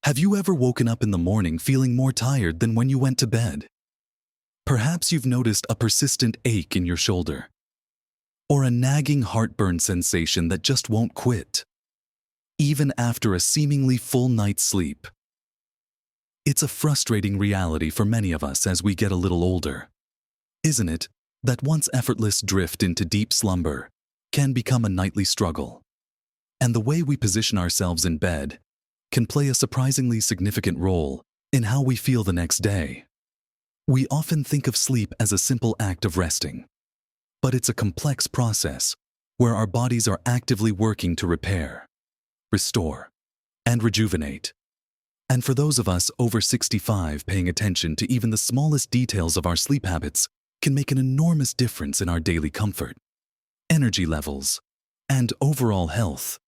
Have you ever woken up in the morning feeling more tired than when you went to bed? Perhaps you've noticed a persistent ache in your shoulder, or a nagging heartburn sensation that just won't quit, even after a seemingly full night's sleep. It's a frustrating reality for many of us as we get a little older, isn't it? That once effortless drift into deep slumber can become a nightly struggle. And the way we position ourselves in bed can play a surprisingly significant role in how we feel the next day. We often think of sleep as a simple act of resting, but it's a complex process where our bodies are actively working to repair, restore, and rejuvenate. And for those of us over 65, paying attention to even the smallest details of our sleep habits can make an enormous difference in our daily comfort, energy levels, and overall health.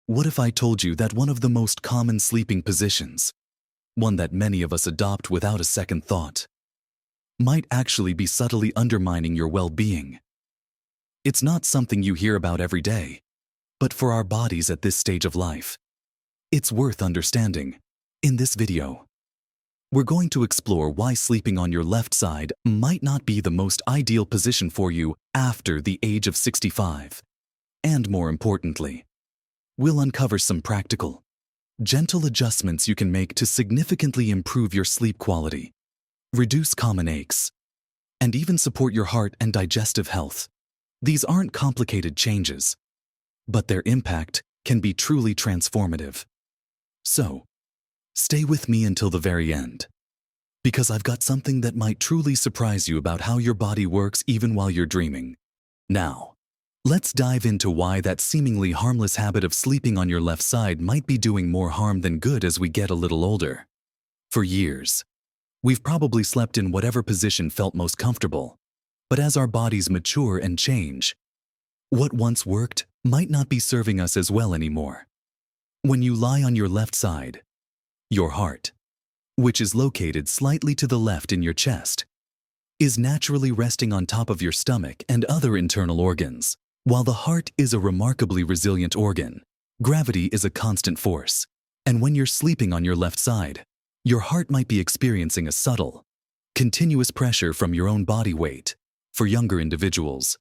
What if I told you that one of the most common sleeping positions, one that many of us adopt without a second thought, might actually be subtly undermining your well-being? It's not something you hear about every day, but for our bodies at this stage of life, it's worth understanding. In this video, we're going to explore why sleeping on your left side might not be the most ideal position for you after the age of 65. And more importantly, we'll uncover some practical, gentle adjustments you can make to significantly improve your sleep quality, reduce common aches, and even support your heart and digestive health. These aren't complicated changes, but their impact can be truly transformative. So, stay with me until the very end, because I've got something that might truly surprise you about how your body works even while you're dreaming. Now, let's dive into why that seemingly harmless habit of sleeping on your left side might be doing more harm than good as we get a little older. For years, we've probably slept in whatever position felt most comfortable, but as our bodies mature and change, what once worked might not be serving us as well anymore. When you lie on your left side, your heart, which is located slightly to the left in your chest, is naturally resting on top of your stomach and other internal organs. While the heart is a remarkably resilient organ, gravity is a constant force, and when you're sleeping on your left side, your heart might be experiencing a subtle, continuous pressure from your own body weight. For younger individuals,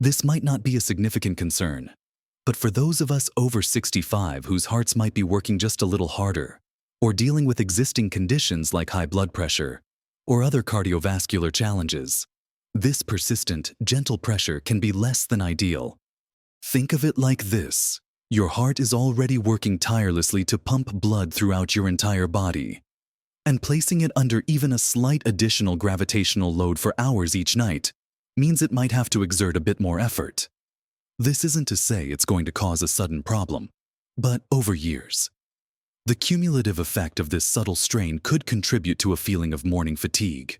this might not be a significant concern, but for those of us over 65 whose hearts might be working just a little harder, or dealing with existing conditions like high blood pressure or other cardiovascular challenges, this persistent, gentle pressure can be less than ideal. Think of it like this: your heart is already working tirelessly to pump blood throughout your entire body, and placing it under even a slight additional gravitational load for hours each night means it might have to exert a bit more effort. This isn't to say it's going to cause a sudden problem, but over years, the cumulative effect of this subtle strain could contribute to a feeling of morning fatigue,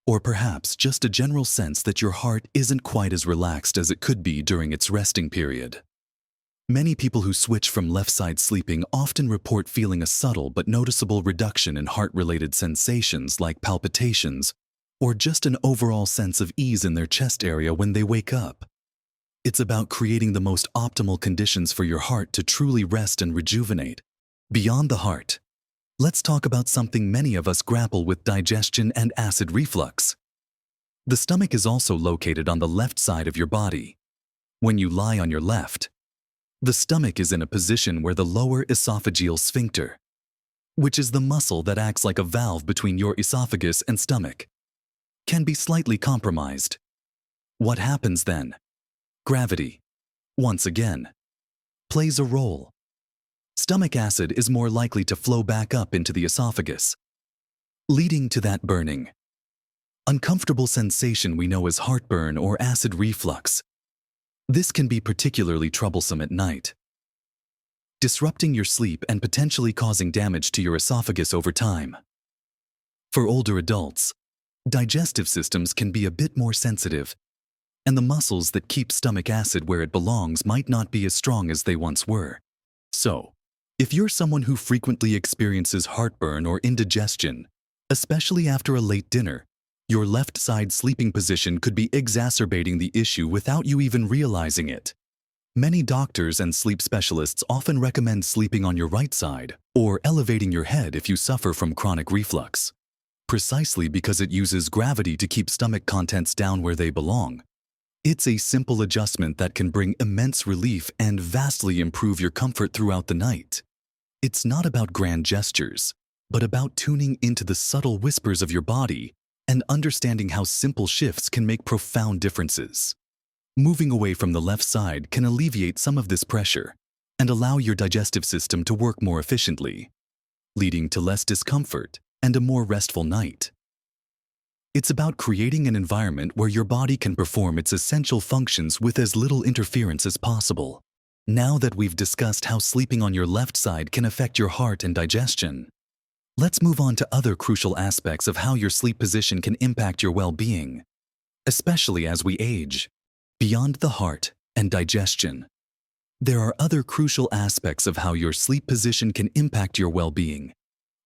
or perhaps just a general sense that your heart isn't quite as relaxed as it could be during its resting period. Many people who switch from left-side sleeping often report feeling a subtle but noticeable reduction in heart-related sensations like palpitations, or just an overall sense of ease in their chest area when they wake up. It's about creating the most optimal conditions for your heart to truly rest and rejuvenate. Beyond the heart, let's talk about something many of us grapple with: digestion and acid reflux. The stomach is also located on the left side of your body. When you lie on your left, the stomach is in a position where the lower esophageal sphincter, which is the muscle that acts like a valve between your esophagus and stomach, can be slightly compromised. What happens then? Gravity, once again, plays a role. Stomach acid is more likely to flow back up into the esophagus, leading to that burning, uncomfortable sensation we know as heartburn or acid reflux. This can be particularly troublesome at night, disrupting your sleep and potentially causing damage to your esophagus over time. For older adults, digestive systems can be a bit more sensitive, and the muscles that keep stomach acid where it belongs might not be as strong as they once were. So, if you're someone who frequently experiences heartburn or indigestion, especially after a late dinner, your left side sleeping position could be exacerbating the issue without you even realizing it. Many doctors and sleep specialists often recommend sleeping on your right side or elevating your head if you suffer from chronic reflux, precisely because it uses gravity to keep stomach contents down where they belong. It's a simple adjustment that can bring immense relief and vastly improve your comfort throughout the night. It's not about grand gestures, but about tuning into the subtle whispers of your body and understanding how simple shifts can make profound differences. Moving away from the left side can alleviate some of this pressure and allow your digestive system to work more efficiently, leading to less discomfort and a more restful night. It's about creating an environment where your body can perform its essential functions with as little interference as possible. Now that we've discussed how sleeping on your left side can affect your heart and digestion, let's move on to other crucial aspects of how your sleep position can impact your well-being, especially as we age. Beyond the heart and digestion, there are other crucial aspects of how your sleep position can impact your well-being,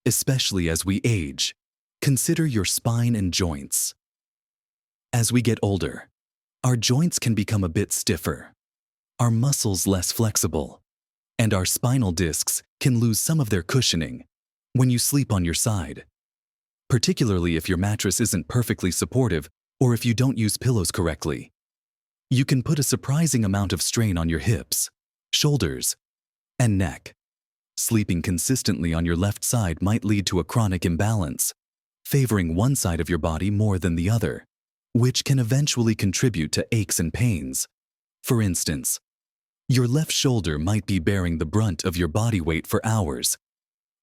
especially as we age. Consider your spine and joints. As we get older, our joints can become a bit stiffer, our muscles less flexible, and our spinal discs can lose some of their cushioning when you sleep on your side, particularly if your mattress isn't perfectly supportive or if you don't use pillows correctly. You can put a surprising amount of strain on your hips, shoulders, and neck. Sleeping consistently on your left side might lead to a chronic imbalance, favoring one side of your body more than the other, which can eventually contribute to aches and pains. For instance, your left shoulder might be bearing the brunt of your body weight for hours,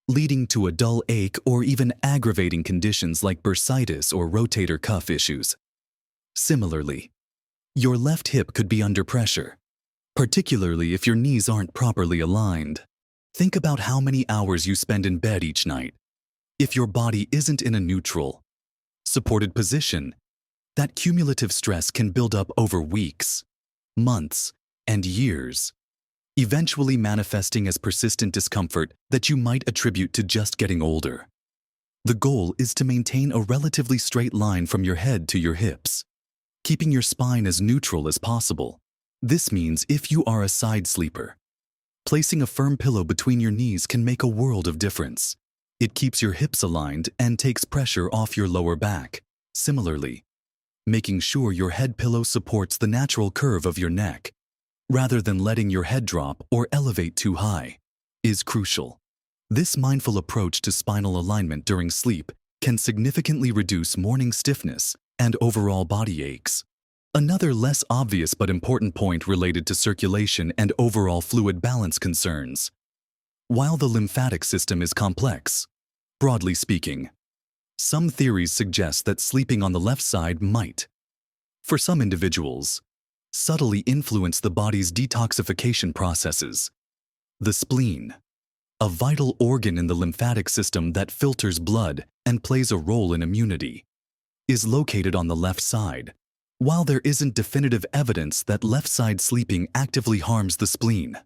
leading to a dull ache or even aggravating conditions like bursitis or rotator cuff issues. Similarly, your left hip could be under pressure, particularly if your knees aren't properly aligned. Think about how many hours you spend in bed each night. If your body isn't in a neutral, supported position, that cumulative stress can build up over weeks, months, and years, eventually manifesting as persistent discomfort that you might attribute to just getting older. The goal is to maintain a relatively straight line from your head to your hips, keeping your spine as neutral as possible. This means if you are a side sleeper, placing a firm pillow between your knees can make a world of difference. It keeps your hips aligned and takes pressure off your lower back. Similarly, making sure your head pillow supports the natural curve of your neck, rather than letting your head drop or elevate too high, is crucial. This mindful approach to spinal alignment during sleep can significantly reduce morning stiffness and overall body aches. Another less obvious but important point related to circulation and overall fluid balance concerns. While the lymphatic system is complex, broadly speaking, some theories suggest that sleeping on the left side might, for some individuals, subtly influence the body's detoxification processes. The spleen, a vital organ in the lymphatic system that filters blood and plays a role in immunity, is located on the left side. While there isn't definitive evidence that left-side sleeping actively harms the spleen,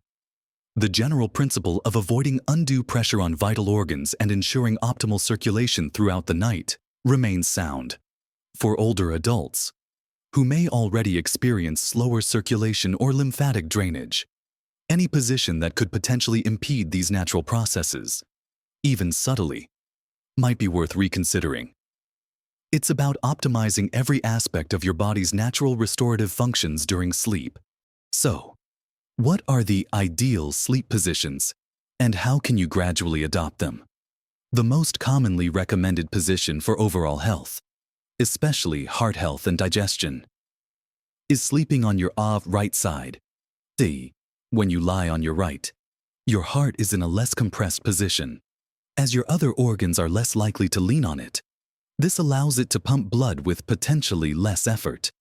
the general principle of avoiding undue pressure on vital organs and ensuring optimal circulation throughout the night remains sound. For older adults, who may already experience slower circulation or lymphatic drainage, any position that could potentially impede these natural processes, even subtly, might be worth reconsidering. It's about optimizing every aspect of your body's natural restorative functions during sleep. So, what are the ideal sleep positions, and how can you gradually adopt them? The most commonly recommended position for overall health, especially heart health and digestion, is sleeping on your right side. When you lie on your right, your heart is in a less compressed position, as your other organs are less likely to lean on it. This allows it to pump blood with potentially less effort.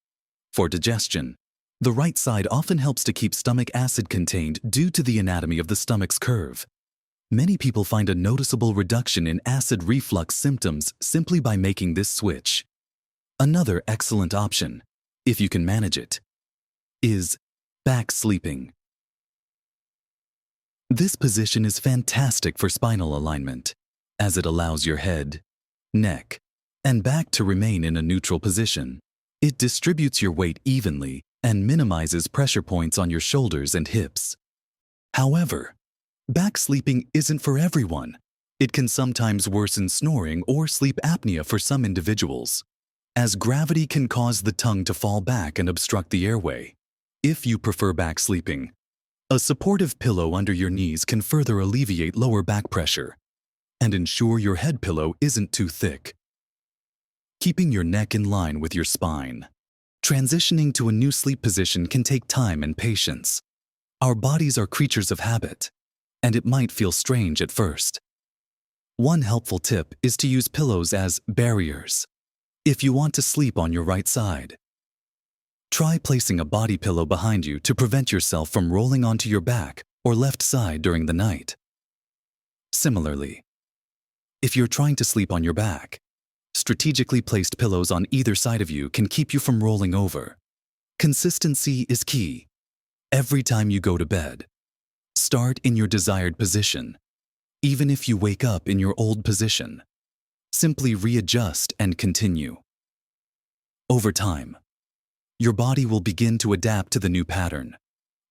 For digestion, the right side often helps to keep stomach acid contained due to the anatomy of the stomach's curve. Many people find a noticeable reduction in acid reflux symptoms simply by making this switch. Another excellent option, if you can manage it, is back sleeping. This position is fantastic for spinal alignment, as it allows your head, neck, and back to remain in a neutral position. It distributes your weight evenly and minimizes pressure points on your shoulders and hips. However, back sleeping isn't for everyone. It can sometimes worsen snoring or sleep apnea for some individuals, as gravity can cause the tongue to fall back and obstruct the airway. If you prefer back sleeping, a supportive pillow under your knees can further alleviate lower back pressure and ensure your head pillow isn't too thick. Keeping your neck in line with your spine. Transitioning to a new sleep position can take time and patience. Our bodies are creatures of habit, and it might feel strange at first. One helpful tip is to use pillows as barriers if you want to sleep on your right side. Try placing a body pillow behind you to prevent yourself from rolling onto your back or left side during the night. Similarly, if you're trying to sleep on your back, strategically placed pillows on either side of you can keep you from rolling over. Consistency is key. Every time you go to bed, start in your desired position. Even if you wake up in your old position, simply readjust and continue. Over time, your body will begin to adapt to the new pattern.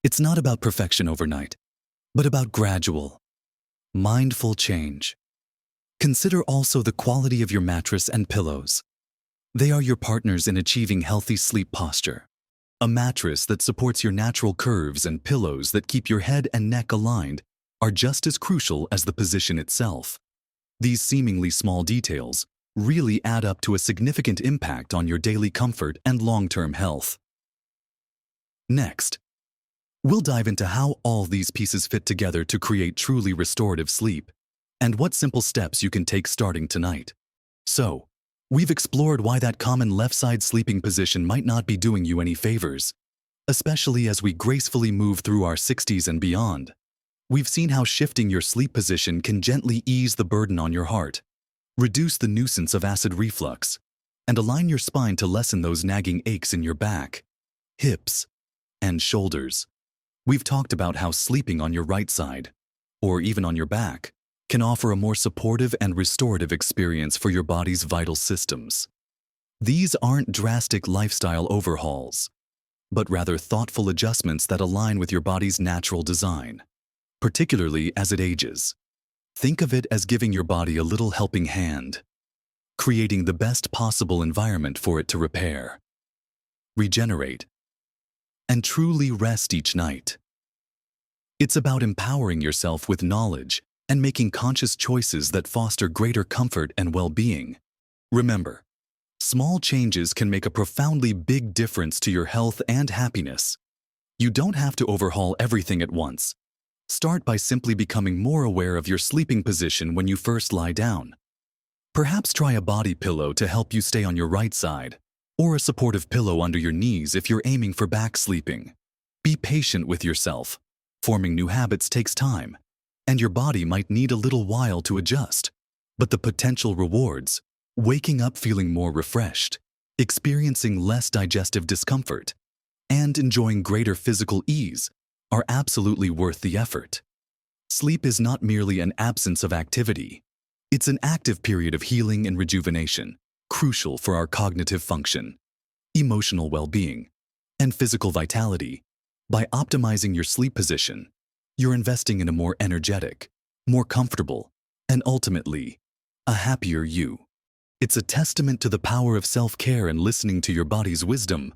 It's not about perfection overnight, but about gradual, mindful change. Consider also the quality of your mattress and pillows. They are your partners in achieving healthy sleep posture. A mattress that supports your natural curves and pillows that keep your head and neck aligned are just as crucial as the position itself. These seemingly small details really add up to a significant impact on your daily comfort and long-term health. Next, we'll dive into how all these pieces fit together to create truly restorative sleep, and what simple steps you can take starting tonight. So, we've explored why that common left-side sleeping position might not be doing you any favors, especially as we gracefully move through our 60s and beyond. We've seen how shifting your sleep position can gently ease the burden on your heart, reduce the nuisance of acid reflux, and align your spine to lessen those nagging aches in your back, hips, and shoulders. We've talked about how sleeping on your right side, or even on your back, can offer a more supportive and restorative experience for your body's vital systems. These aren't drastic lifestyle overhauls, but rather thoughtful adjustments that align with your body's natural design, particularly as it ages. Think of it as giving your body a little helping hand, creating the best possible environment for it to repair, regenerate, and truly rest each night. It's about empowering yourself with knowledge and making conscious choices that foster greater comfort and well-being. Remember, small changes can make a profoundly big difference to your health and happiness. You don't have to overhaul everything at once. Start by simply becoming more aware of your sleeping position when you first lie down. Perhaps try a body pillow to help you stay on your right side, or a supportive pillow under your knees if you're aiming for back sleeping. Be patient with yourself. Forming new habits takes time, and your body might need a little while to adjust. But the potential rewards, waking up feeling more refreshed, experiencing less digestive discomfort, and enjoying greater physical ease, are absolutely worth the effort. Sleep is not merely an absence of activity. It's an active period of healing and rejuvenation, crucial for our cognitive function, emotional well-being, and physical vitality. By optimizing your sleep position, you're investing in a more energetic, more comfortable, and ultimately, a happier you. It's a testament to the power of self-care and listening to your body's wisdom.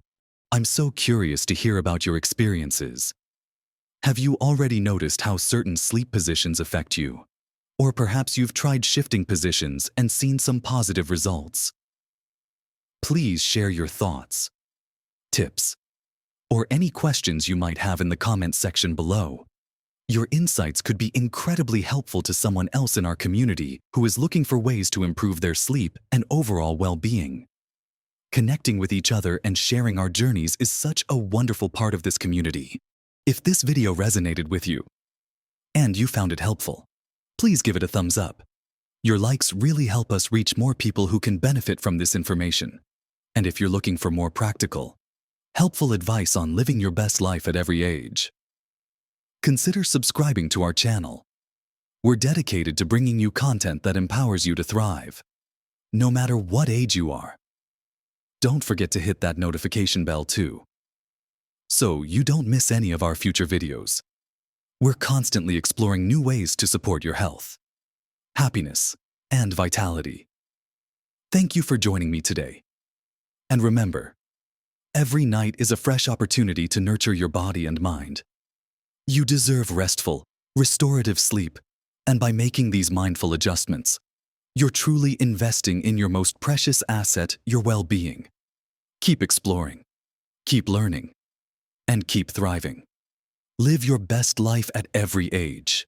I'm so curious to hear about your experiences. Have you already noticed how certain sleep positions affect you? Or perhaps you've tried shifting positions and seen some positive results. Please share your thoughts, tips, or any questions you might have in the comments section below. Your insights could be incredibly helpful to someone else in our community who is looking for ways to improve their sleep and overall well-being. Connecting with each other and sharing our journeys is such a wonderful part of this community. If this video resonated with you, and you found it helpful, please give it a thumbs up. Your likes really help us reach more people who can benefit from this information. And if you're looking for more practical, helpful advice on living your best life at every age, consider subscribing to our channel. We're dedicated to bringing you content that empowers you to thrive, no matter what age you are. Don't forget to hit that notification bell too. so you don't miss any of our future videos. We're constantly exploring new ways to support your health, happiness, and vitality. Thank you for joining me today. And remember, every night is a fresh opportunity to nurture your body and mind. You deserve restful, restorative sleep, and by making these mindful adjustments, you're truly investing in your most precious asset, your well-being. Keep exploring, keep learning, and keep thriving. Live your best life at every age.